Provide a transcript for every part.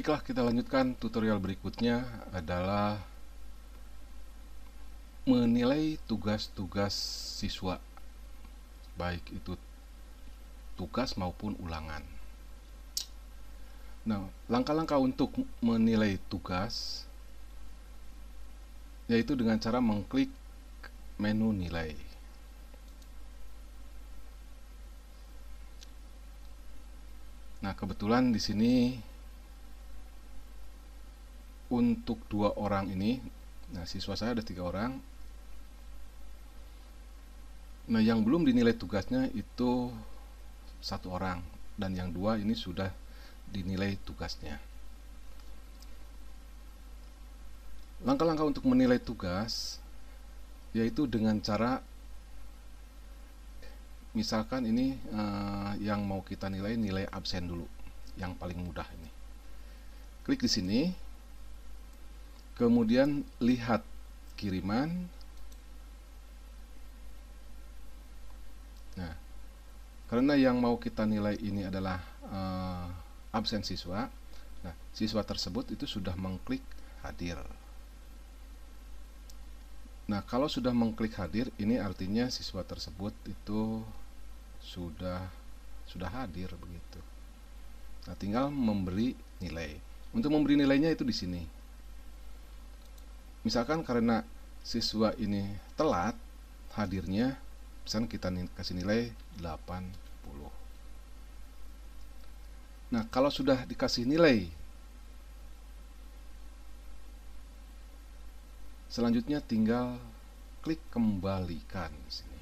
Baiklah, kita lanjutkan. Tutorial berikutnya adalah menilai tugas-tugas siswa, baik itu tugas maupun ulangan. Nah, langkah-langkah untuk menilai tugas yaitu dengan cara mengklik menu nilai. Nah, kebetulan di sini untuk 2 orang ini, nah siswa saya ada 3 orang. Nah, yang belum dinilai tugasnya itu 1 orang, dan yang 2 ini sudah dinilai tugasnya. Langkah-langkah untuk menilai tugas yaitu dengan cara, misalkan ini yang mau kita nilai absen dulu, yang paling mudah ini. Klik di sini, kemudian lihat kiriman. Nah, karena yang mau kita nilai ini adalah absen siswa, nah siswa tersebut itu sudah mengklik hadir. Nah, kalau sudah mengklik hadir, ini artinya siswa tersebut itu sudah hadir begitu. Nah, tinggal memberi nilai. Untuk memberi nilainya itu di sini. Misalkan karena siswa ini telat hadirnya, misalkan kita kasih nilai 80. Nah, kalau sudah dikasih nilai, selanjutnya tinggal klik kembalikan di sini.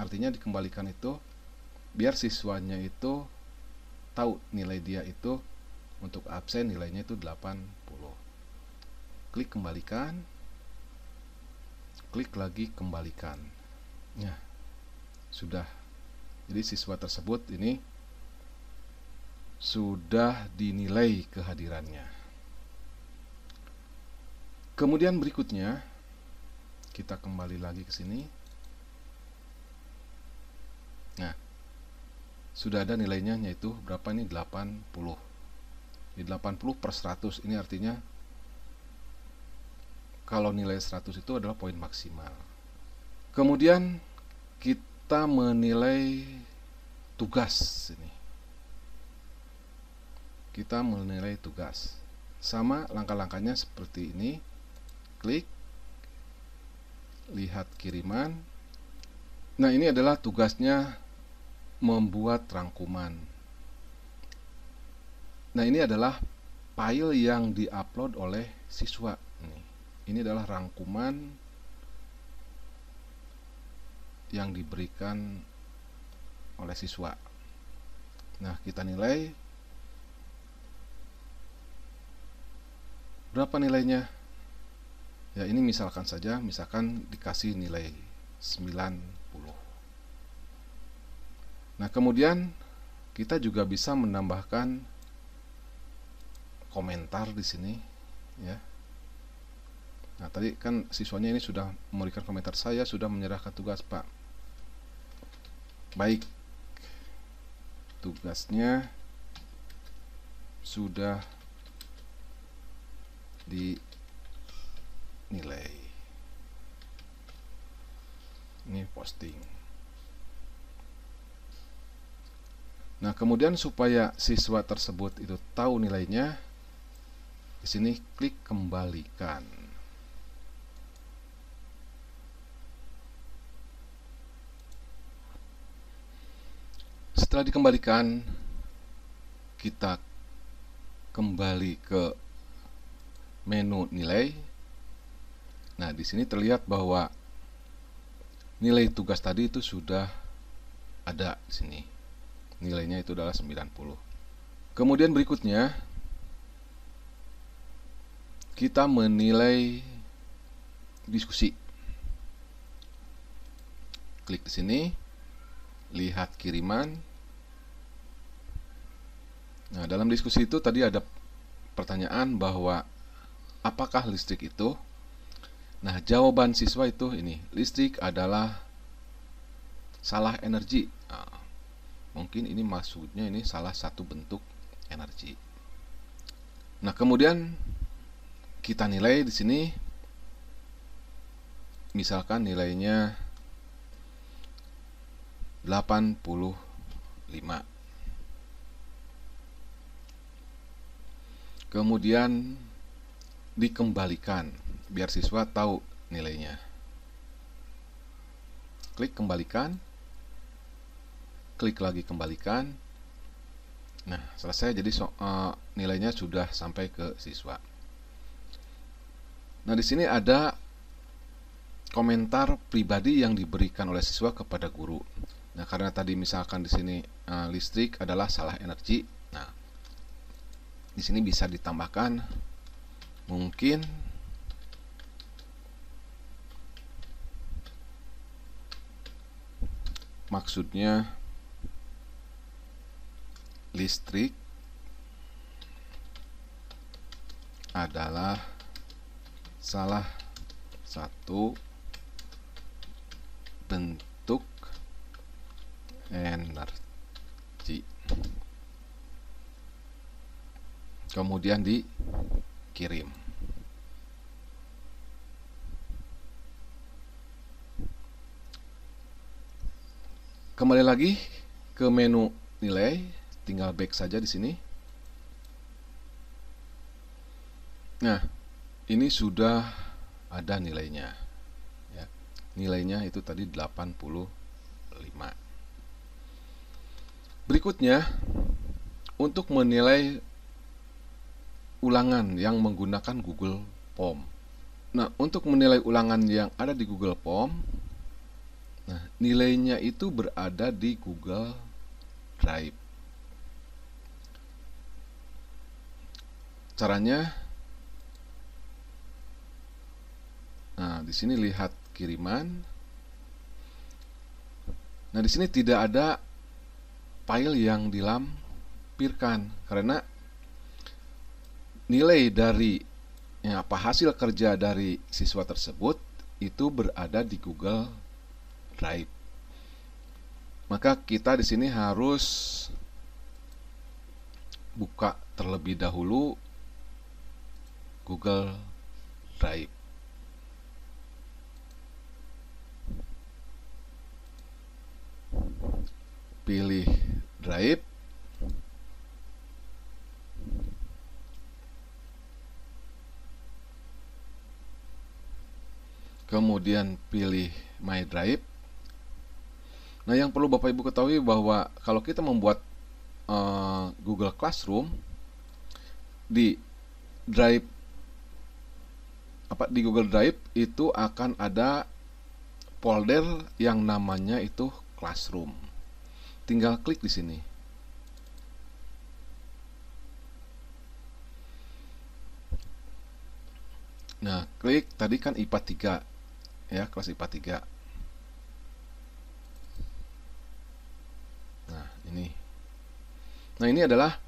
Artinya dikembalikan itu biar siswanya itu tahu nilai dia itu untuk absen nilainya itu 80. Klik kembalikan, klik lagi kembalikan. Nah, sudah. Jadi siswa tersebut ini sudah dinilai kehadirannya. Kemudian berikutnya kita kembali lagi ke sini. Nah, sudah ada nilainya, yaitu berapa ini? 80. Di 80/100 ini artinya kalau nilai 100 itu adalah poin maksimal. Kemudian kita menilai tugas ini. Kita menilai tugas. Sama langkah-langkahnya seperti ini. Klik, lihat kiriman. Nah, ini adalah tugasnya membuat rangkuman. Nah, ini adalah file yang diupload oleh siswa. Ini adalah rangkuman yang diberikan oleh siswa. Nah, kita nilai. Berapa nilainya? Ya, ini misalkan saja, misalkan dikasih nilai 90. Nah, kemudian kita juga bisa menambahkan komentar di sini, ya. Nah, tadi kan siswanya ini sudah memberikan komentar, saya sudah menyerahkan tugas, Pak. Baik, tugasnya sudah dinilai. Ini posting. Nah, kemudian supaya siswa tersebut itu tahu nilainya, di sini klik kembalikan. Setelah dikembalikan, kita kembali ke menu nilai. Nah, di sini terlihat bahwa nilai tugas tadi itu sudah ada di sini. Nilainya itu adalah 90. Kemudian berikutnya kita menilai diskusi. Klik di sini, lihat kiriman. Nah, dalam diskusi itu tadi ada pertanyaan bahwa apakah listrik itu? Nah, jawaban siswa itu ini, listrik adalah salah energi. Mungkin ini maksudnya ini salah satu bentuk energi. Nah, kemudian kita nilai di sini, misalkan nilainya 85. Kemudian dikembalikan biar siswa tahu nilainya. Klik kembalikan, klik lagi kembalikan. Nah, selesai. Jadi nilainya sudah sampai ke siswa. Nah, di sini ada komentar pribadi yang diberikan oleh siswa kepada guru. Nah, karena tadi misalkan di sini listrik adalah salah energi. Nah, di sini bisa ditambahkan mungkin maksudnya listrik adalah salah satu bentuk energi. Kemudian dikirim. Kembali lagi ke menu nilai, tinggal back saja di sini. Nah, ini sudah ada nilainya. Ya, nilainya itu tadi 85. Berikutnya, untuk menilai ulangan yang menggunakan Google Form. Nah, untuk menilai ulangan yang ada di Google Form, nah, nilainya itu berada di Google Drive. Caranya, nah, di sini lihat kiriman. Nah, di sini tidak ada file yang dilampirkan karena nilai dari hasil kerja dari siswa tersebut itu berada di Google Drive. Maka kita di sini harus buka terlebih dahulu Google Drive. Pilih Drive. Kemudian pilih My Drive. Nah, yang perlu Bapak Ibu ketahui bahwa kalau kita membuat Google Classroom di Drive di Google Drive itu akan ada folder yang namanya itu Classroom. Tinggal klik di sini. Nah, klik tadi kan IPA 3 ya, kelas IPA 3. Nah, ini. Nah, ini adalah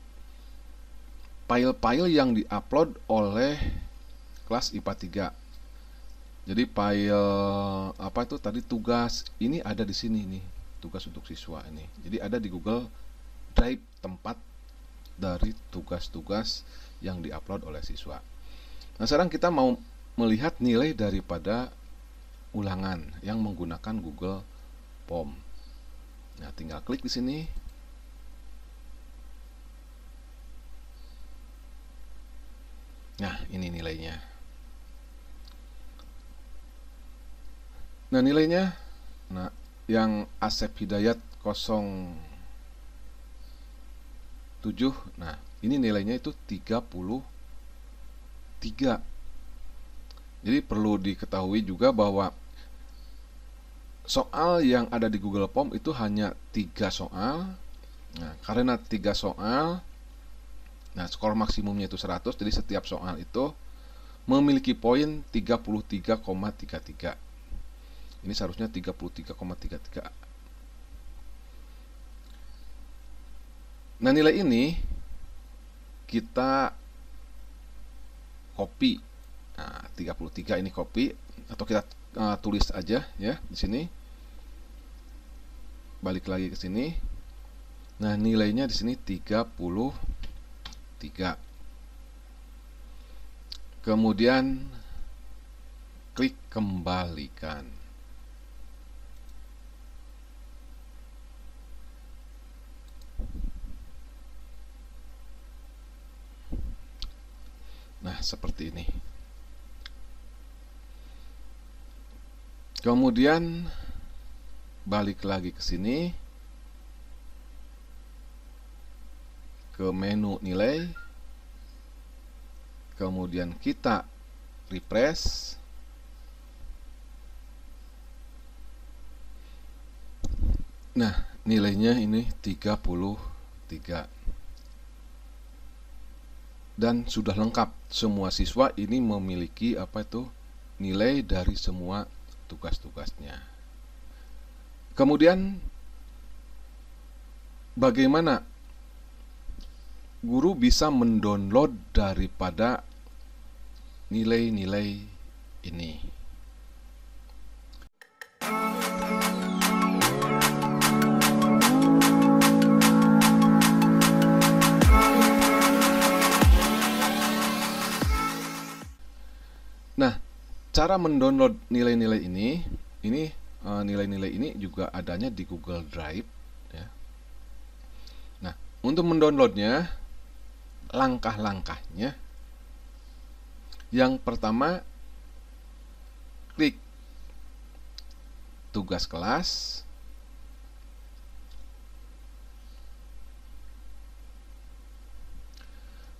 file-file yang diupload oleh kelas IPA 3. Jadi file apa itu tadi tugas ini ada di sini nih, tugas untuk siswa ini. Jadi ada di Google Drive tempat dari tugas-tugas yang diupload oleh siswa. Nah, sekarang kita mau melihat nilai daripada ulangan yang menggunakan Google Form. Nah, tinggal klik di sini. Nah, ini nilainya. Nah, nilainya, nah, yang Asep Hidayat 07, nah, ini nilainya itu 33. Jadi perlu diketahui juga bahwa soal yang ada di Google Form itu hanya 3 soal. Nah, karena 3 soal, nah, skor maksimumnya itu 100, jadi setiap soal itu memiliki poin 33,33. Ini seharusnya 33,33. Nah, nilai ini kita copy. Nah, 33 ini copy atau kita tulis aja ya di sini. Balik lagi ke sini. Nah, nilainya di sini 33. kemudian klik kembalikan. Nah, seperti ini. Kemudian balik lagi ke sini, ke menu nilai, kemudian kita refresh. Nah, nilainya ini 33. Dan sudah lengkap, semua siswa ini memiliki nilai dari semua tugas-tugasnya. Kemudian bagaimana guru bisa mendownload daripada nilai-nilai ini? Nah, cara mendownload nilai-nilai ini nilai-nilai ini juga adanya di Google Drive, ya. Nah, untuk mendownloadnya, langkah-langkahnya, yang pertama, klik tugas kelas,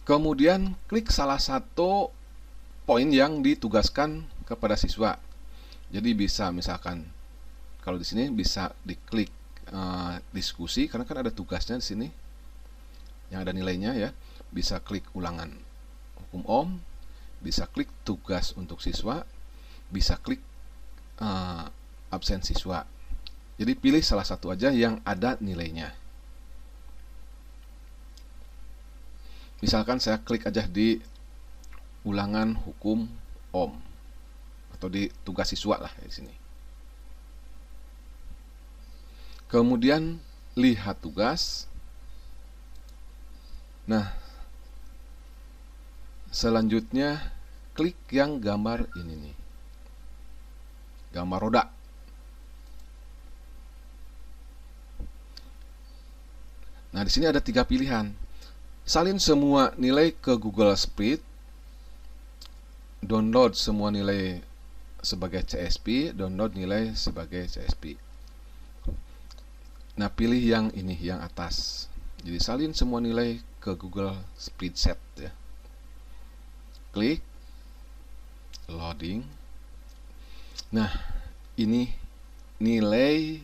kemudian klik salah satu poin yang ditugaskan kepada siswa. Jadi bisa misalkan kalau di sini bisa diklik diskusi, karena kan ada tugasnya di sini yang ada nilainya, ya. Bisa klik ulangan hukum Ohm, bisa klik tugas untuk siswa, bisa klik absen siswa. Jadi pilih salah satu aja yang ada nilainya. Misalkan saya klik aja di ulangan hukum Ohm atau di tugas siswa lah di sini. Kemudian lihat tugas. Nah, selanjutnya klik yang gambar ini nih. Gambar roda. Nah, di sini ada 3 pilihan. Salin semua nilai ke Google Spreadsheet, download semua nilai sebagai CSV, download nilai sebagai CSV. Nah, pilih yang ini, yang atas. Jadi salin semua nilai ke Google Spreadsheet, ya. Klik loading. Nah, ini nilai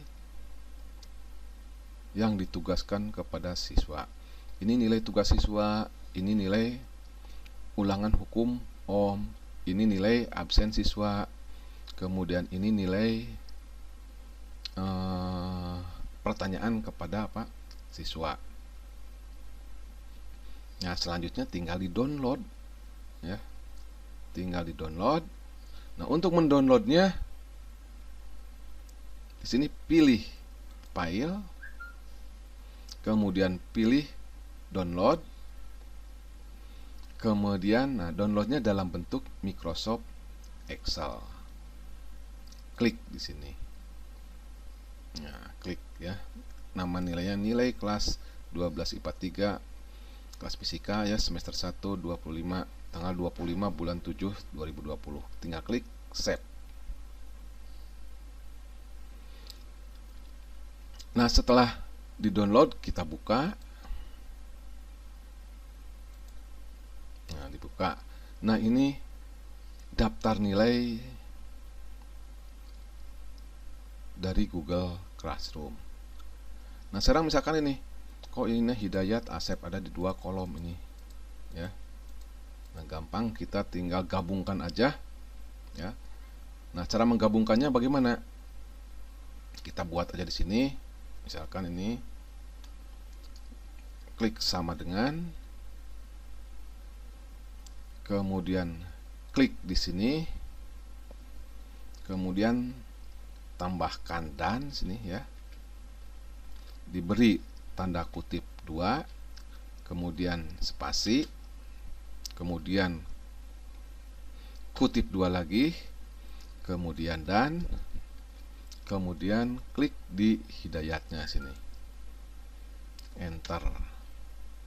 yang ditugaskan kepada siswa. Ini nilai tugas siswa, ini nilai ulangan hukum Ohm, ini nilai absen siswa, kemudian ini nilai pertanyaan kepada siswa. Nah, selanjutnya tinggal di download, ya. Tinggal di download. Nah, untuk mendownloadnya di sini pilih file, kemudian pilih download. Kemudian downloadnya dalam bentuk Microsoft Excel. Klik di sini. Nah, klik, ya. Nama nilainya nilai kelas 12 IPA 3 kelas fisika, ya, semester 1 25 tanggal 25 bulan 7 2020. Tinggal klik save. Nah, setelah di-download kita buka. Nah, dibuka. Nah, ini daftar nilai dari Google Classroom. Nah, sekarang misalkan ini, kok ini Hidayat Asep ada di 2 kolom ini, ya. Nah, gampang, kita tinggal gabungkan aja, ya. Nah, cara menggabungkannya bagaimana? Kita buat aja di sini. Misalkan ini klik sama dengan, kemudian klik di sini, kemudian tambahkan dan sini, ya. Diberi tanda kutip 2, kemudian spasi, kemudian kutip dua lagi, kemudian dan, kemudian klik di hidayatnya sini, enter.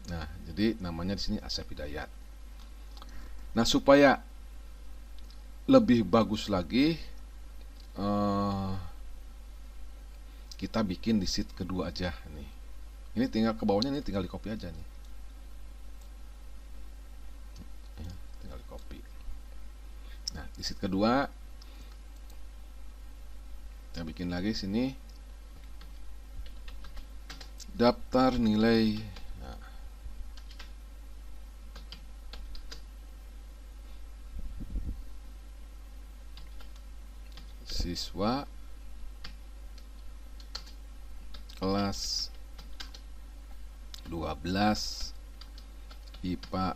Nah, jadi namanya di sini Asep Hidayat. Nah, supaya lebih bagus lagi, kita bikin di sheet kedua aja nih. Ini tinggal ke bawahnya, ini tinggal di copy aja nih. Tinggal di copy. Nah, di sheet kedua kita bikin lagi sini daftar nilai. Nah, siswa kelas 12 IPA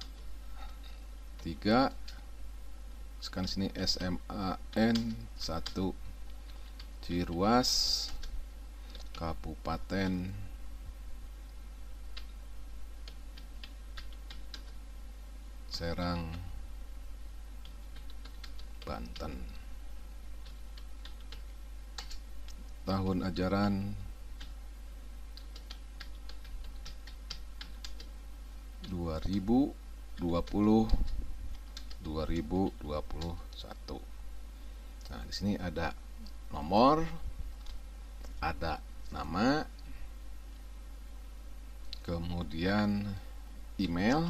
3, sekarang sini SMAN 1 Ciruas, Kabupaten Serang, Banten. Tahun ajaran 2020-2021. Nah, di sini ada nomor, ada nama, kemudian email,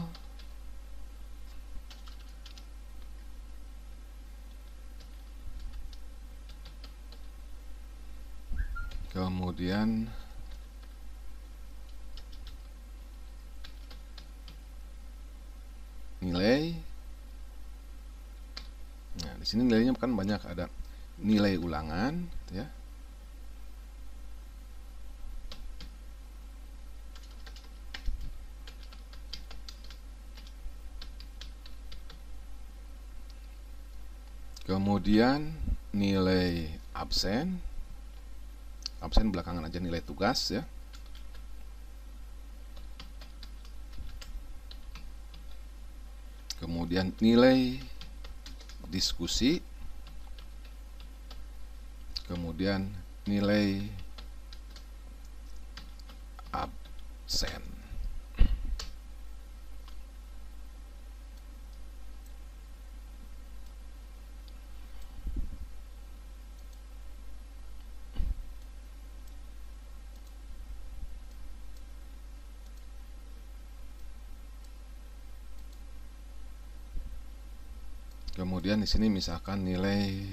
kemudian nilai. Nah, di sini nilainya kan banyak, ada nilai ulangan, ya. Kemudian nilai absen. Absen belakangan aja nilai tugas, ya. Kemudian nilai diskusi, kemudian nilai absen. Kemudian di sini misalkan nilai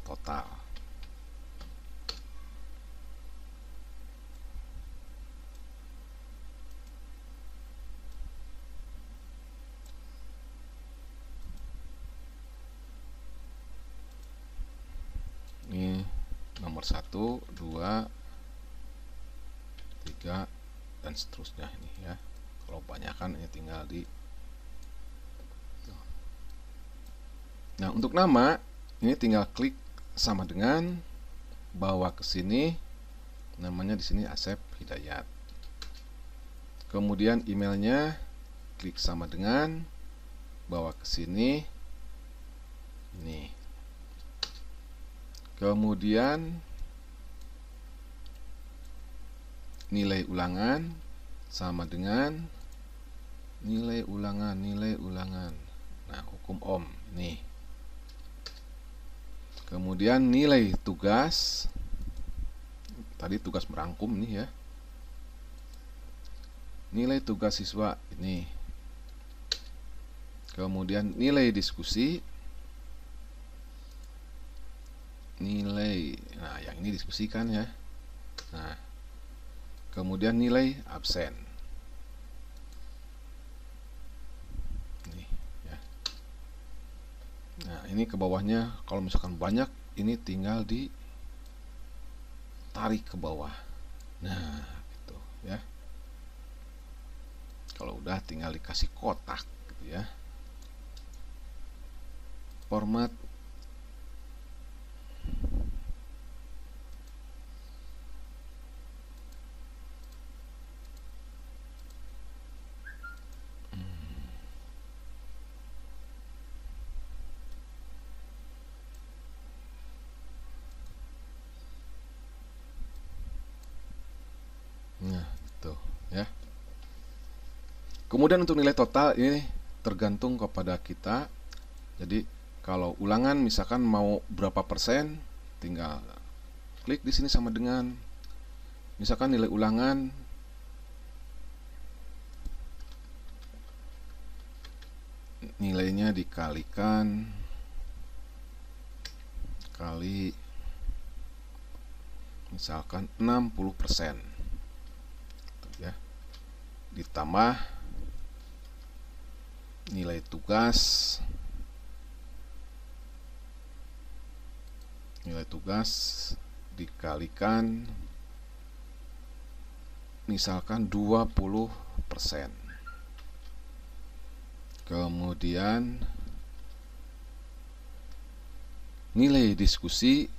total. Ini nomor 1, 2, 3 dan seterusnya ini, ya. Kalau kebanyakan ini tinggal di. Nah, untuk nama ini tinggal klik sama dengan, bawa ke sini, namanya di sini Asep Hidayat. Kemudian emailnya klik sama dengan, bawa ke sini, ini. Kemudian nilai ulangan sama dengan nilai ulangan. Nah, hukum ohm nih. Kemudian nilai tugas, tadi tugas merangkum nih, ya. Nilai tugas siswa ini. Kemudian nilai diskusi, nilai, nah yang ini diskusikan, ya. Nah, kemudian nilai absen. Nah, ini ke bawahnya kalau misalkan banyak, ini tinggal ditarik ke bawah. Nah, gitu, ya. Kalau udah tinggal dikasih kotak, gitu, ya. Format Kemudian untuk nilai total ini tergantung kepada kita. Jadi kalau ulangan misalkan mau berapa persen, tinggal klik di sini sama dengan misalkan nilai ulangan nilainya dikalikan kali misalkan 60%, ya, ditambah nilai tugas dikalikan misalkan 20%. Kemudian nilai diskusi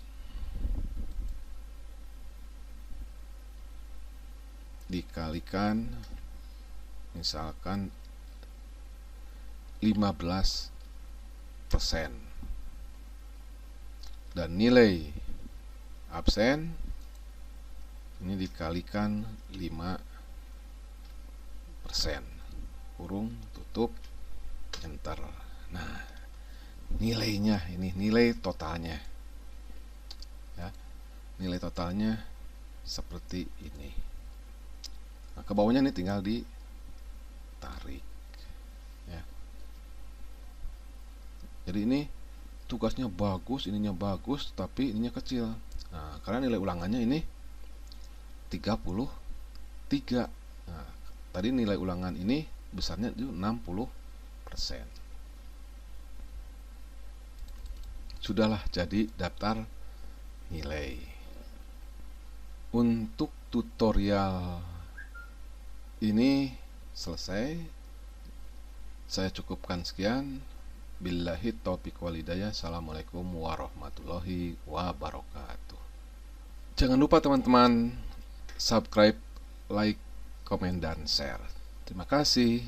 dikalikan misalkan 15%, dan nilai absen ini dikalikan 5%, kurung tutup enter. Nah, nilainya ini nilai totalnya, ya, nilai totalnya seperti ini. Nah, ke bawahnya ini tinggal ditarik, ya. Jadi ini tugasnya bagus, ininya bagus, tapi ininya kecil. Nah, karena nilai ulangannya ini 33. Nah, tadi nilai ulangan ini besarnya itu 60%. Sudahlah jadi daftar nilai. Untuk tutorial ini selesai. Saya cukupkan sekian. Billahi taufiq walhidayah. Assalamualaikum warahmatullahi wabarakatuh. Jangan lupa teman-teman subscribe, like, komen, dan share. Terima kasih.